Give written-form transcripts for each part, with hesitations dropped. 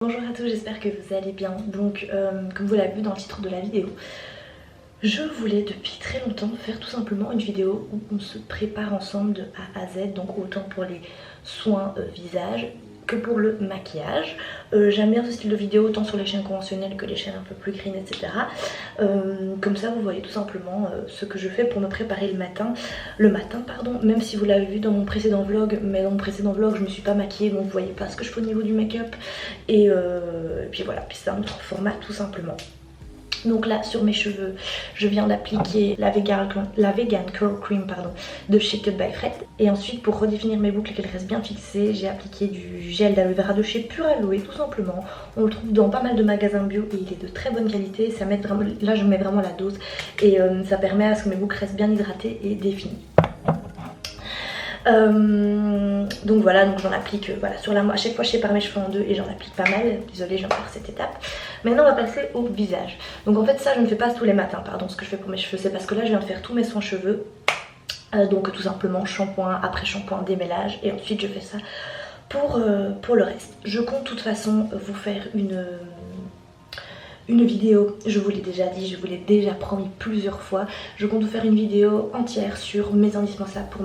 Bonjour à tous, j'espère que vous allez bien. Donc comme vous l'avez vu dans le titre de la vidéo, je voulais depuis très longtemps faire tout simplement une vidéo où on se prépare ensemble de A à Z, donc autant pour les soins visage que pour le maquillage. J'aime bien ce style de vidéo autant sur les chaînes conventionnelles que les chaînes un peu plus green, etc. Comme ça vous voyez tout simplement ce que je fais pour me préparer le matin pardon, même si vous l'avez vu dans mon précédent vlog, mais dans mon précédent vlog je me suis pas maquillée donc vous voyez pas ce que je fais au niveau du make-up et puis voilà, puis c'est un autre format tout simplement. Donc là sur mes cheveux je viens d'appliquer la vegan curl cream pardon, de chez Cut by Fred. Et ensuite pour redéfinir mes boucles et qu'elles restent bien fixées, j'ai appliqué du gel d'aloe vera de chez Pure Aloe tout simplement. On le trouve dans pas mal de magasins bio et il est de très bonne qualité. Ça met vraiment, là je mets vraiment la dose et ça permet à ce que mes boucles restent bien hydratées et définies. Donc voilà, donc j'en applique voilà, sur la main. À chaque fois je sépare mes cheveux en deux et j'en applique pas mal. Désolée, je viens de faire cette étape. Maintenant on va passer au visage. Donc en fait ça je ne fais pas tous les matins, pardon, ce que je fais pour mes cheveux, c'est parce que là je viens de faire tous mes soins cheveux. Donc tout simplement shampoing après shampoing, démêlage, et ensuite je fais ça pour le reste. Je compte de toute façon vous faire une vidéo, je vous l'ai déjà dit, je vous l'ai déjà promis plusieurs fois. Je compte vous faire une vidéo entière sur mes indispensables pour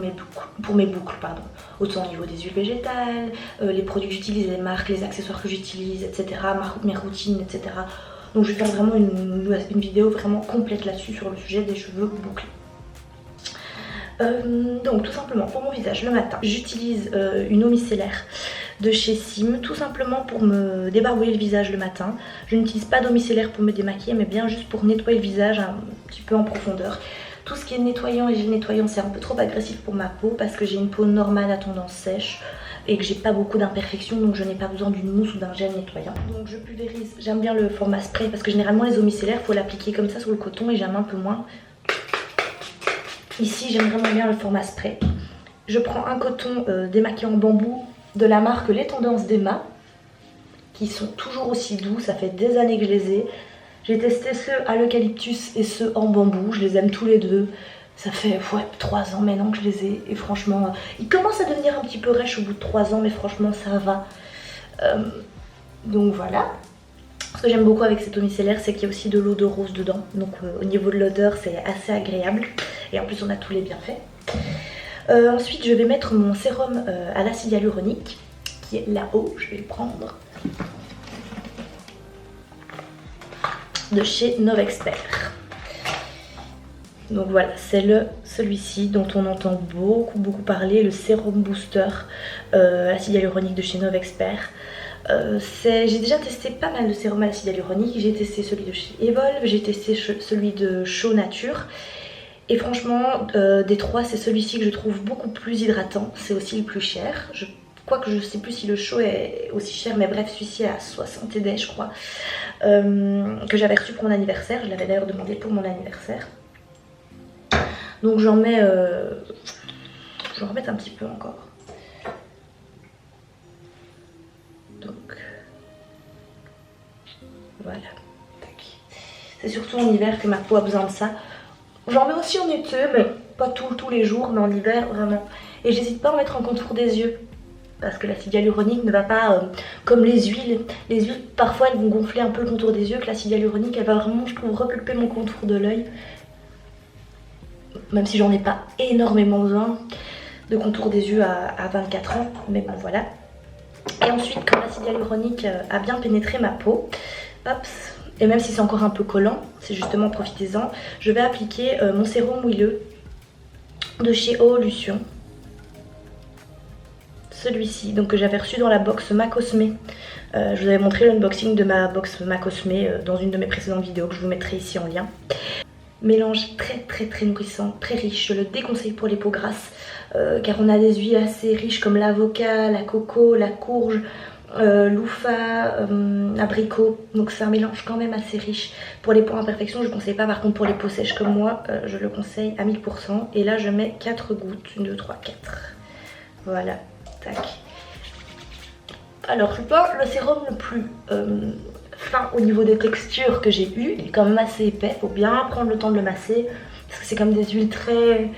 mes boucles pardon. Autant au niveau des huiles végétales, les produits que j'utilise, les marques, les accessoires que j'utilise, etc. Mes routines, etc. Donc je vais faire vraiment une vidéo vraiment complète là-dessus sur le sujet des cheveux bouclés. Donc tout simplement pour mon visage le matin j'utilise une eau micellaire de chez Sim, tout simplement pour me débarbouiller le visage le matin. Je n'utilise pas d'eau micellaire pour me démaquiller mais bien juste pour nettoyer le visage un petit peu en profondeur. Tout ce qui est nettoyant et gel nettoyant c'est un peu trop agressif pour ma peau parce que j'ai une peau normale à tendance sèche et que j'ai pas beaucoup d'imperfections, donc je n'ai pas besoin d'une mousse ou d'un gel nettoyant. Donc je pulvérise, j'aime bien le format spray parce que généralement les eaux micellaires faut l'appliquer comme ça sur le coton et j'aime un peu moins. Ici j'aime vraiment bien le format spray. Je prends un coton démaquillant en bambou de la marque Les Tendances d'Emma, qui sont toujours aussi doux, ça fait des années que je les ai. J'ai testé ceux à l'eucalyptus et ceux en bambou, je les aime tous les deux. Ça fait ouais, 3 ans maintenant que je les ai et franchement, ils commencent à devenir un petit peu rêches au bout de 3 ans mais franchement ça va. Donc voilà. Ce que j'aime beaucoup avec cette eau micellaire c'est qu'il y a aussi de l'eau de rose dedans, donc au niveau de l'odeur c'est assez agréable et en plus on a tous les bienfaits. Ensuite je vais mettre mon sérum à l'acide hyaluronique qui est là-haut, je vais le prendre, de chez Novexpert. Donc voilà, c'est celui-ci dont on entend beaucoup parler, le sérum booster acide hyaluronique de chez Novexpert. J'ai déjà testé pas mal de sérums à l'acide hyaluronique, j'ai testé celui de chez Evolve, j'ai testé celui de Show Nature. Et franchement, des trois, c'est celui-ci que je trouve beaucoup plus hydratant. C'est aussi le plus cher. Quoique je sais plus si le Show est aussi cher, mais bref, celui-ci est à 60 D, je crois. Que j'avais reçu pour mon anniversaire. Je l'avais d'ailleurs demandé pour mon anniversaire. Donc j'en mets... je vais en remettre un petit peu encore. Donc... voilà. C'est surtout en hiver que ma peau a besoin de ça. J'en mets aussi en été, mais pas tous les jours, mais en hiver vraiment. Et j'hésite pas à en mettre en contour des yeux. Parce que l'acide hyaluronique ne va pas comme les huiles. Les huiles parfois elles vont gonfler un peu le contour des yeux, que l'acide hyaluronique elle va vraiment, je trouve, repulper mon contour de l'œil. Même si j'en ai pas énormément besoin de contour des yeux à 24 ans. Mais bon voilà. Et ensuite quand l'acide hyaluronique a bien pénétré ma peau, hop. Et même si c'est encore un peu collant, c'est justement profitez-en, je vais appliquer mon sérum huileux de chez Oolution. Celui-ci, donc que j'avais reçu dans la box Ma Cosmé. Je vous avais montré l'unboxing de ma box Ma Cosmé dans une de mes précédentes vidéos que je vous mettrai ici en lien. Mélange très nourrissant, très riche, je le déconseille pour les peaux grasses car on a des huiles assez riches comme l'avocat, la coco, la courge, loufa, abricot, donc c'est un mélange quand même assez riche. Pour les peaux imperfections je ne conseille pas, par contre pour les peaux sèches comme moi je le conseille à 1000%. Et là je mets 4 gouttes, 1, 2, 3, 4, voilà, tac. Alors c'est pas le sérum le plus fin au niveau des textures que j'ai eu, il est quand même assez épais, faut bien prendre le temps de le masser parce que c'est comme des huiles très...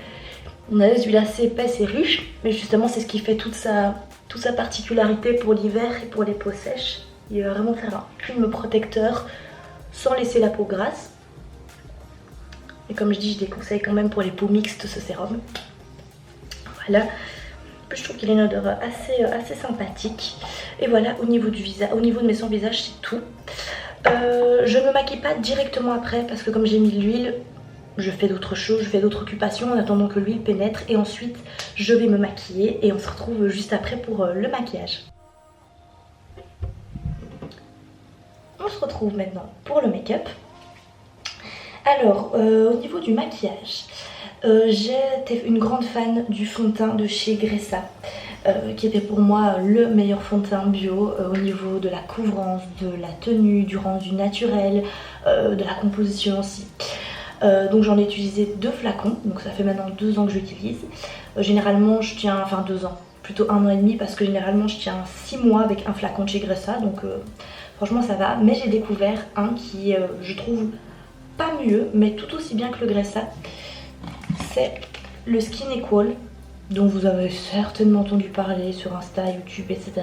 on a des huiles assez épaisses et riches, mais justement c'est ce qui fait toute sa particularité pour l'hiver et pour les peaux sèches. Il va vraiment faire un film protecteur sans laisser la peau grasse. Et comme je dis, je déconseille quand même pour les peaux mixtes ce sérum. Voilà. En plus, je trouve qu'il a une odeur assez sympathique. Et voilà, au niveau du visage, au niveau de mes soins visage, c'est tout. Je ne me maquille pas directement après parce que comme j'ai mis de l'huile, je fais d'autres choses, je fais d'autres occupations en attendant que l'huile pénètre. Et ensuite, je vais me maquiller et on se retrouve juste après pour le maquillage. On se retrouve maintenant pour le make-up. Alors, au niveau du maquillage, j'étais une grande fan du fond de teint de chez Gressa, qui était pour moi le meilleur fond de teint bio au niveau de la couvrance, de la tenue, du rendu naturel, de la composition aussi. Donc j'en ai utilisé 2 flacons, donc ça fait maintenant 2 ans que j'utilise. Généralement je tiens, enfin 2 ans, plutôt 1 an et demi parce que généralement je tiens 6 mois avec un flacon de chez Gressa, donc franchement ça va. Mais j'ai découvert un qui je trouve pas mieux, mais tout aussi bien que le Gressa. C'est le Skin Equal, dont vous avez certainement entendu parler sur Insta, YouTube, etc.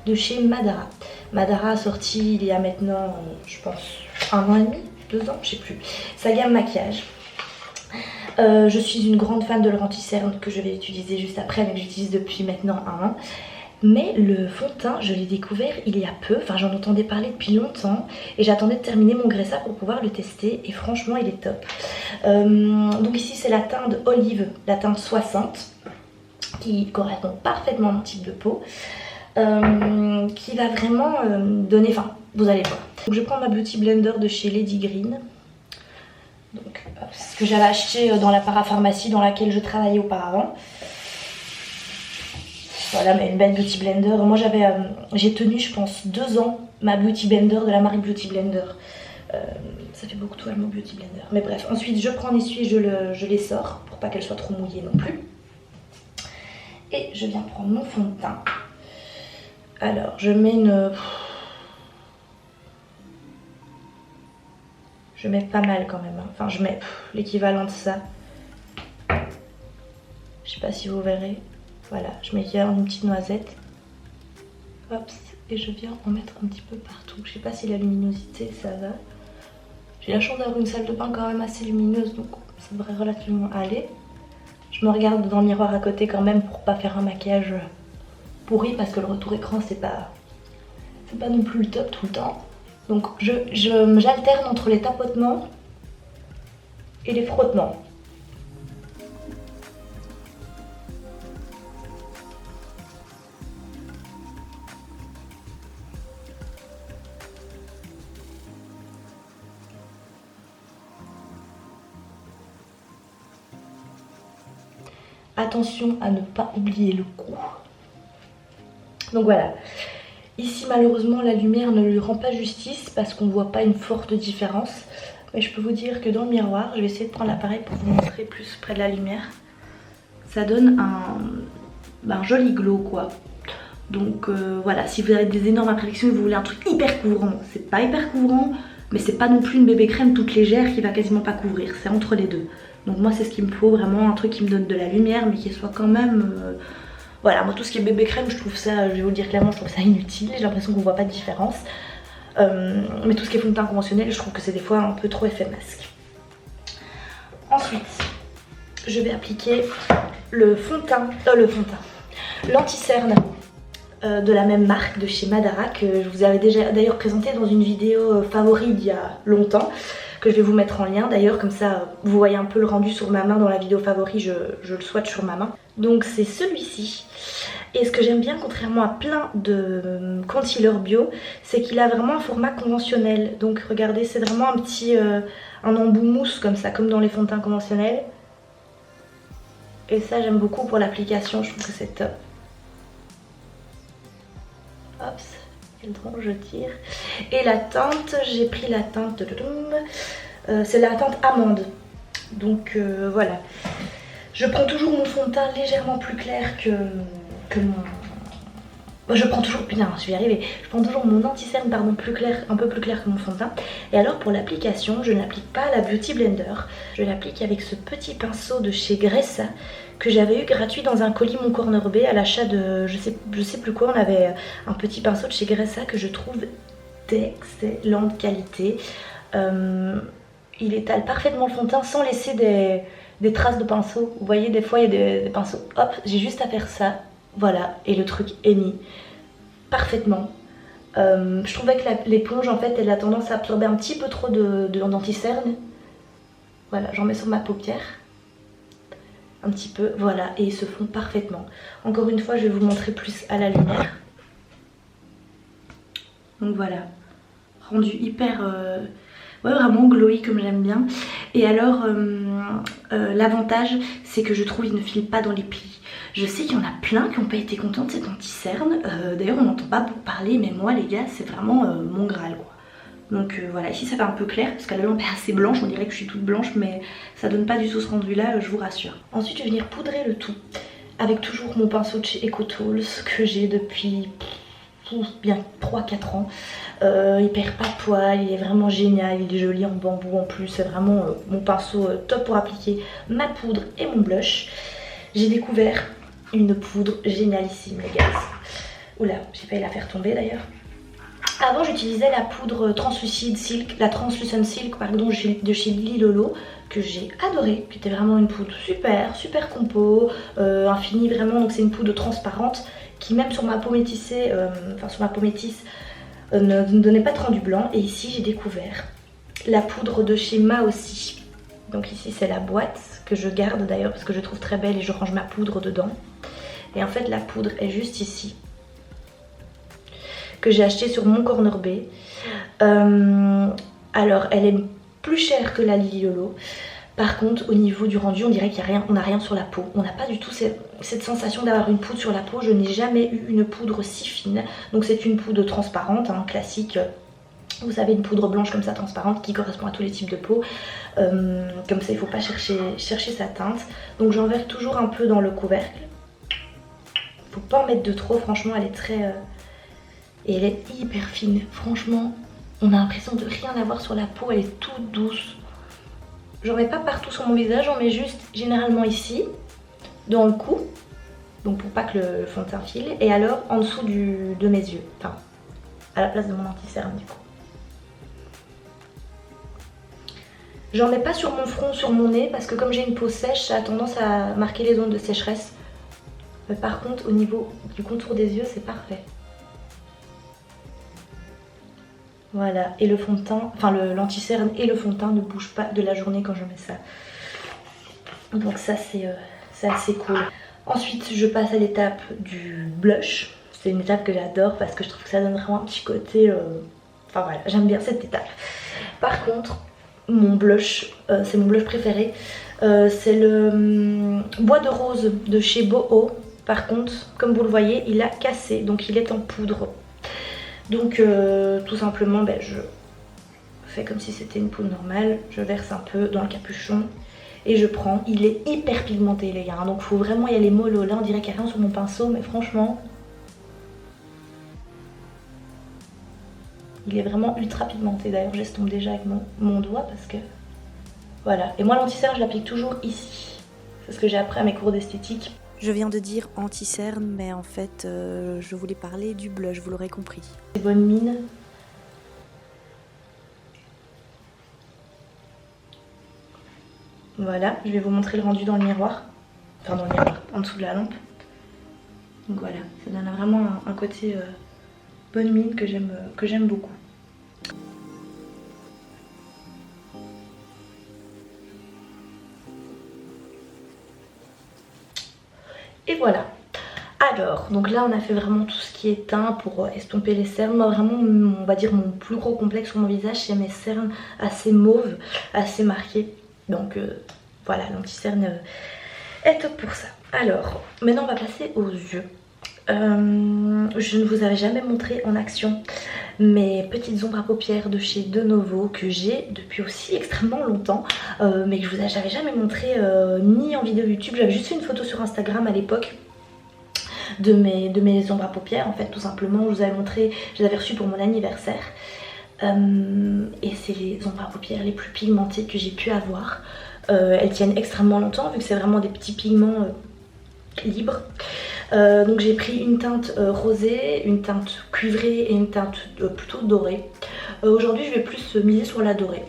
de chez Madara. Madara a sorti il y a maintenant, je pense, 1 an et demi, 2 ans, je sais plus, sa gamme maquillage. Je suis une grande fan de leur anti-cerne que je vais utiliser juste après, mais que j'utilise depuis maintenant 1 an. Mais le fond de teint, je l'ai découvert il y a peu, enfin j'en entendais parler depuis longtemps et j'attendais de terminer mon Gressa pour pouvoir le tester et franchement il est top. Donc ici c'est la teinte Olive, la teinte 60, qui correspond parfaitement à mon type de peau, qui va vraiment donner, enfin vous allez voir. Donc je prends ma Beauty Blender de chez Lady Green, donc ce que j'avais acheté dans la parapharmacie dans laquelle je travaillais auparavant. Voilà, mais une belle Beauty Blender. Moi j'ai tenu je pense 2 ans ma Beauty Blender de la marque Beauty Blender. Ça fait beaucoup tout à mon Beauty Blender. Mais bref, ensuite je prends un essuie et je les sors pour pas qu'elles soient trop mouillées non plus. Et je viens prendre mon fond de teint. Alors je mets je mets pas mal quand même. Enfin je mets l'équivalent de ça. Je sais pas si vous verrez. Voilà, je mets une petite noisette. Hop, et je viens en mettre un petit peu partout. Je sais pas si la luminosité ça va. J'ai la chance d'avoir une salle de bain quand même assez lumineuse, donc ça devrait relativement aller. Je me regarde dans le miroir à côté quand même pour pas faire un maquillage pourri parce que le retour écran c'est pas non plus le top tout le temps. Donc j'alterne entre les tapotements et les frottements. Attention à ne pas oublier le cou. Donc voilà. Ici malheureusement la lumière ne lui rend pas justice parce qu'on ne voit pas une forte différence. Mais je peux vous dire que dans le miroir, je vais essayer de prendre l'appareil pour vous montrer plus près de la lumière. Ça donne un joli glow quoi. Donc voilà, si vous avez des énormes imperfections et vous voulez un truc hyper couvrant, c'est pas hyper couvrant, mais c'est pas non plus une bébé crème toute légère qui va quasiment pas couvrir, c'est entre les deux. Donc moi c'est ce qu'il me faut, vraiment un truc qui me donne de la lumière mais qui soit quand même... Voilà, moi tout ce qui est bébé crème je trouve ça, je vais vous le dire clairement, je trouve ça inutile, j'ai l'impression qu'on voit pas de différence. Mais tout ce qui est fond de teint conventionnel, je trouve que c'est des fois un peu trop effet masque. Ensuite, je vais appliquer le fond de teint, l'anti-cerne de la même marque de chez Madara que je vous avais déjà d'ailleurs présenté dans une vidéo favori il y a longtemps, que je vais vous mettre en lien d'ailleurs, comme ça vous voyez un peu le rendu sur ma main dans la vidéo favori, je le swatch sur ma main. Donc c'est celui-ci. Et ce que j'aime bien contrairement à plein de concealers bio, c'est qu'il a vraiment un format conventionnel. Donc regardez, c'est vraiment un petit un embout mousse comme ça, comme dans les fonds de teint conventionnels. Et ça j'aime beaucoup pour l'application, je trouve que c'est top. Hop, quel drôle, je tire. Et la teinte, j'ai pris la teinte, c'est la teinte amande. Donc voilà. Je prends toujours mon fond de teint légèrement plus clair que Moi, je prends toujours, putain, je vais y arriver, je prends toujours mon anti-cerne, pardon, plus clair, un peu plus clair que mon fond de teint. Et alors pour l'application, je n'applique pas à la Beauty Blender, je l'applique avec ce petit pinceau de chez Gressa que j'avais eu gratuit dans un colis Mon Corner B à l'achat de, je sais plus quoi, on avait un petit pinceau de chez Gressa que je trouve d'excellente qualité. Il étale parfaitement le fond de teint sans laisser des traces de pinceau. Vous voyez, des fois il y a des pinceaux, hop, j'ai juste à faire ça. Voilà, et le truc est mis parfaitement. Je trouvais que l'éponge, en fait, elle a tendance à absorber un petit peu trop d'anti-cerne. Voilà, j'en mets sur ma paupière. Un petit peu, voilà, et ils se font parfaitement. Encore une fois, je vais vous montrer plus à la lumière. Donc voilà, rendu hyper... ouais, vraiment glowy comme j'aime bien. Et alors, l'avantage, c'est que je trouve qu'il ne file pas dans les plis. Je sais qu'il y en a plein qui n'ont pas été contents de cet anti-cerne. D'ailleurs, on n'entend pas beaucoup parler, mais moi, les gars, c'est vraiment mon Graal, quoi. Donc voilà, ici ça fait un peu clair parce que la lampe est assez blanche, on dirait que je suis toute blanche, mais ça donne pas du tout ce rendu là, je vous rassure. Ensuite, je vais venir poudrer le tout avec toujours mon pinceau de chez Eco Tools que j'ai depuis bien 3-4 ans. Il perd pas de poil, il est vraiment génial, il est joli en bambou en plus, c'est vraiment mon pinceau top pour appliquer ma poudre et mon blush. J'ai découvert une poudre génialissime, les gars. Oula, j'ai failli la faire tomber d'ailleurs. Avant, j'utilisais la poudre translucide silk, la translucent silk pardon, de chez Lily Lolo, que j'ai adoré, qui était vraiment une poudre super compo, infinie vraiment. Donc c'est une poudre transparente qui même sur ma peau métissée, sur ma peau métisse, ne donnait pas de rendu blanc. Et ici j'ai découvert la poudre de chez Ma aussi. Donc ici c'est la boîte que je garde d'ailleurs parce que je trouve très belle et je range ma poudre dedans. Et en fait la poudre est juste ici, que j'ai acheté sur Mon Corner B. Alors elle est plus chère que la Lily Lolo. Par contre au niveau du rendu on dirait qu'il n'y a rien, on n'a rien sur la peau. On n'a pas du tout cette sensation d'avoir une poudre sur la peau. Je n'ai jamais eu une poudre si fine. Donc c'est une poudre transparente, hein, classique. Vous savez, une poudre blanche comme ça transparente qui correspond à tous les types de peau. Comme ça il ne faut pas chercher sa teinte. Donc j'en verse toujours un peu dans le couvercle. Faut pas en mettre de trop, franchement elle est très... Et elle est hyper fine, franchement, on a l'impression de rien avoir sur la peau, elle est toute douce. J'en mets pas partout sur mon visage, j'en mets juste généralement ici, dans le cou, donc pour pas que le fond de teint file, et alors en dessous de mes yeux, enfin, à la place de mon anti-cerne du coup. J'en mets pas sur mon front, sur mon nez, parce que comme j'ai une peau sèche, ça a tendance à marquer les zones de sécheresse. Mais par contre, au niveau du contour des yeux, c'est parfait. Voilà, et le fond de teint, enfin l'anti-cerne et le fond de teint ne bougent pas de la journée quand je mets ça. Donc ça c'est assez cool. Ensuite je passe à l'étape du blush. C'est une étape que j'adore parce que je trouve que ça donne vraiment un petit côté... Enfin voilà, j'aime bien cette étape. Par contre, mon blush, c'est mon blush préféré. C'est le Bois de Rose de chez Boho. Par contre, comme vous le voyez, il a cassé, donc il est en poudre. Donc tout simplement je fais comme si c'était une poudre normale, je verse un peu dans le capuchon et je prends. Il est hyper pigmenté les gars, hein, donc il faut vraiment y aller mollo. Là on dirait qu'il n'y a rien sur mon pinceau mais franchement il est vraiment ultra pigmenté. D'ailleurs j'estompe déjà avec mon doigt parce que voilà. Et moi l'anti-cerne je l'applique toujours ici, c'est ce que j'ai appris à mes cours d'esthétique. Je viens de dire anti-cerne, mais en fait, je voulais parler du blush, vous l'aurez compris. Bonne mine. Voilà, je vais vous montrer le rendu dans le miroir. Enfin, dans le miroir, en dessous de la lampe. Donc voilà, ça donne vraiment un côté bonne mine que j'aime beaucoup. Et voilà. Alors, donc là on a fait vraiment tout ce qui est teint pour estomper les cernes. Moi vraiment, on va dire mon plus gros complexe sur mon visage, c'est mes cernes assez mauves, assez marquées. Donc voilà, l'anti-cerne est top pour ça. Alors, maintenant on va passer aux yeux. Je ne vous avais jamais montré en action mes petites ombres à paupières de chez De Novo que j'ai depuis aussi extrêmement longtemps, mais que je vous avais jamais montré ni en vidéo YouTube. J'avais juste fait une photo sur Instagram à l'époque. de mes ombres à paupières en fait, tout simplement. Je vous avais montré, je les avais reçus pour mon anniversaire. Et c'est les ombres à paupières les plus pigmentées que j'ai pu avoir. Elles tiennent extrêmement longtemps vu que c'est vraiment des petits pigments libres. Donc j'ai pris une teinte rosée, une teinte cuivrée et une teinte plutôt dorée. Aujourd'hui je vais plus miser sur la dorée.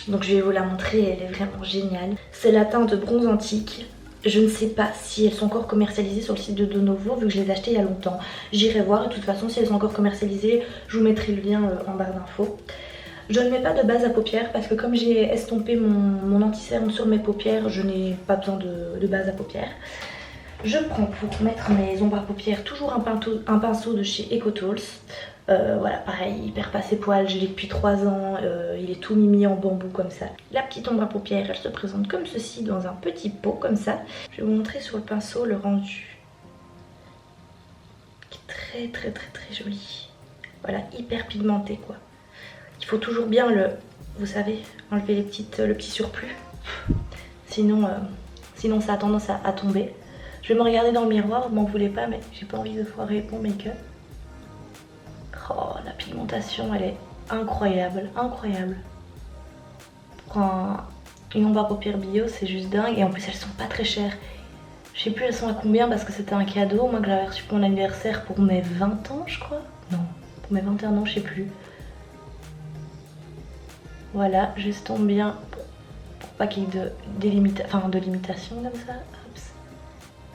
Donc je vais vous la montrer, elle est vraiment géniale. C'est la teinte bronze antique. Je ne sais pas si elles sont encore commercialisées sur le site de Donovo vu que je les ai achetées il y a longtemps. J'irai voir et de toute façon si elles sont encore commercialisées, je vous mettrai le lien en barre d'infos. Je ne mets pas de base à paupières parce que comme j'ai estompé mon anti-cerne sur mes paupières, je n'ai pas besoin de base à paupières. Je prends pour mettre mes ombres à paupières toujours un pinceau de chez EcoTools. Voilà, pareil, hyper passé poil, je l'ai depuis 3 ans, il est tout mimi en bambou comme ça. La petite ombre à paupières, elle se présente comme ceci dans un petit pot comme ça. Je vais vous montrer sur le pinceau le rendu. Qui est très joli. Voilà, hyper pigmenté quoi. Il faut toujours bien vous savez, enlever le petit surplus. Sinon ça a tendance à tomber. Je vais me regarder dans le miroir, m'en voulez pas, mais j'ai pas envie de foirer mon make-up. Oh, la pigmentation, elle est incroyable, incroyable. Pour une ombre à paupières bio, c'est juste dingue. Et en plus, elles sont pas très chères. Je sais plus elles sont à combien parce que c'était un cadeau, moi que j'avais reçu pour mon anniversaire pour mes 20 ans, je crois. Non, pour mes 21 ans, je sais plus. Voilà, j'estompe bien pour pas qu'il y ait de limitation comme ça.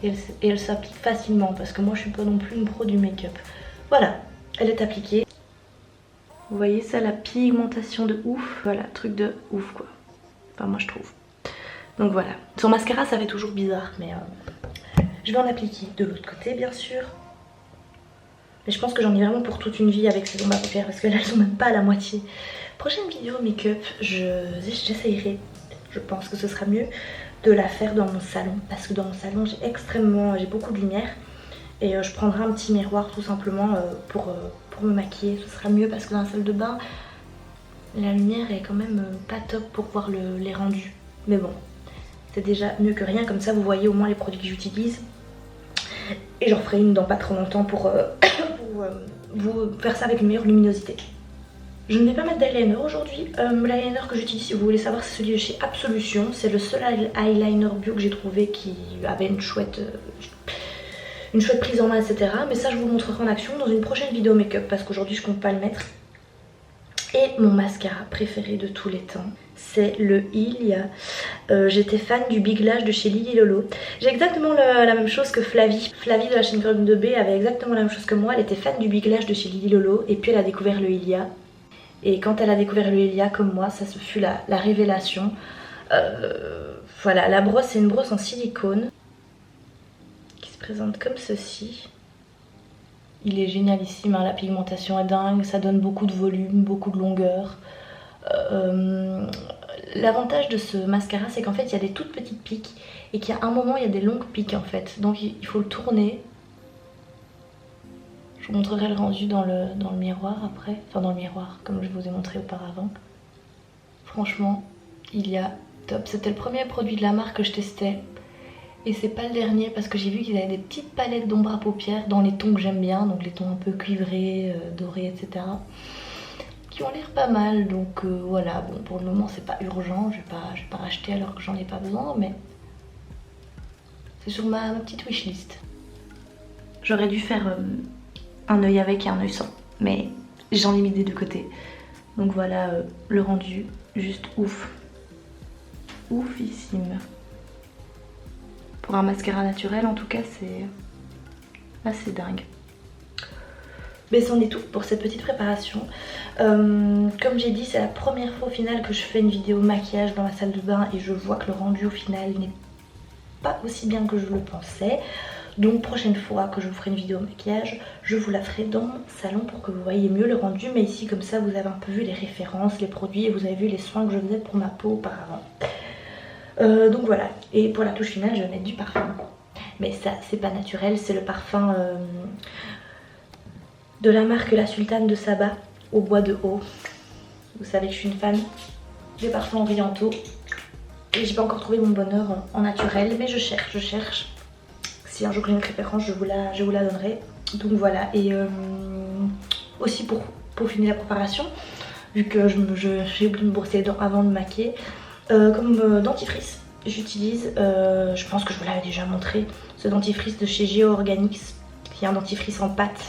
Et elle s'applique facilement parce que moi je suis pas non plus une pro du make-up. Voilà, elle est appliquée. Vous voyez ça, la pigmentation de ouf. Voilà, truc de ouf quoi. Enfin moi je trouve. Donc voilà. Sur mascara ça fait toujours bizarre mais je vais en appliquer de l'autre côté bien sûr. Mais je pense que j'en ai vraiment pour toute une vie avec ces ombres à paupières parce que là elles sont même pas à la moitié. Prochaine vidéo make-up, j'essayerai, je pense que ce sera mieux de la faire dans mon salon parce que dans mon salon j'ai beaucoup de lumière et je prendrai un petit miroir tout simplement pour me maquiller. Ce sera mieux parce que dans la salle de bain la lumière est quand même pas top pour voir les rendus, mais bon c'est déjà mieux que rien, comme ça vous voyez au moins les produits que j'utilise et j'en ferai une dans pas trop longtemps pour vous faire ça avec une meilleure luminosité. Je ne vais pas mettre d'eyeliner aujourd'hui. L'eyeliner que j'utilise, si vous voulez savoir, c'est celui de chez Absolution. C'est le seul eyeliner bio que j'ai trouvé qui avait une chouette prise en main, etc. Mais ça, je vous le montrerai en action dans une prochaine vidéo make-up parce qu'aujourd'hui, je compte pas le mettre. Et mon mascara préféré de tous les temps, c'est le Ilia. J'étais fan du Big Lash de chez Lily Lolo. J'ai exactement la même chose que Flavie. Flavie de la chaîne Chrome 2B avait exactement la même chose que moi. Elle était fan du Big Lash de chez Lily Lolo et puis elle a découvert le Ilia. Et quand elle a découvert le Ilia comme moi, ça se fut la révélation. Voilà, la brosse c'est une brosse en silicone qui se présente comme ceci. Il est génialissime, hein, la pigmentation est dingue, ça donne beaucoup de volume, beaucoup de longueur. L'avantage de ce mascara c'est qu'en fait il y a des toutes petites piques et qu'à un moment il y a des longues piques en fait. Donc il faut le tourner. Je vous montrerai le rendu dans le miroir après, enfin dans le miroir comme je vous ai montré auparavant. Franchement, il y a top. C'était le premier produit de la marque que je testais et c'est pas le dernier parce que j'ai vu qu'ils avaient des petites palettes d'ombre à paupières dans les tons que j'aime bien, donc les tons un peu cuivrés, dorés, etc. qui ont l'air pas mal. Donc voilà, bon pour le moment c'est pas urgent, je vais pas racheter alors que j'en ai pas besoin, mais c'est sur ma petite wishlist. J'aurais dû faire un œil avec et un œil sans, mais j'en ai mis des deux côtés. Donc voilà le rendu, juste ouf. Oufissime. Pour un mascara naturel en tout cas c'est assez dingue. Mais c'en est tout pour cette petite préparation. Comme j'ai dit, c'est la première fois au final que je fais une vidéo maquillage dans la salle de bain et je vois que le rendu au final n'est pas aussi bien que je le pensais. Donc prochaine fois que je vous ferai une vidéo maquillage, je vous la ferai dans mon salon pour que vous voyez mieux le rendu. Mais ici comme ça vous avez un peu vu les références, les produits et vous avez vu les soins que je faisais pour ma peau auparavant. Donc voilà, et pour la touche finale je vais mettre du parfum. Mais ça c'est pas naturel, c'est le parfum de la marque La Sultane de Saba au bois de haut. Vous savez que je suis une fan des parfums orientaux. Et j'ai pas encore trouvé mon bonheur en naturel, mais je cherche. si un jour j'ai une préférence, je vous la donnerai. Donc voilà, et aussi pour finir la préparation, vu que j'ai oublié de me brosser les dents avant de me maquiller, comme dentifrice, j'utilise, je pense que je vous l'avais déjà montré, ce dentifrice de chez Geo Organics, qui est un dentifrice en pâte.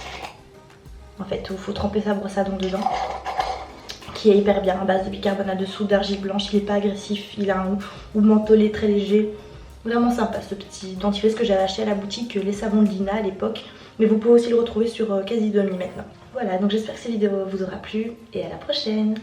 En fait, il faut tremper sa brosse à dents dedans, qui est hyper bien à base de bicarbonate de soude, d'argile blanche. Il n'est pas agressif, il a un goût mentholé très léger. Vraiment sympa ce petit dentifrice que j'avais acheté à la boutique Les Savons de Lina à l'époque. Mais vous pouvez aussi le retrouver sur Quasi 2000 maintenant. Voilà, donc j'espère que cette vidéo vous aura plu et à la prochaine.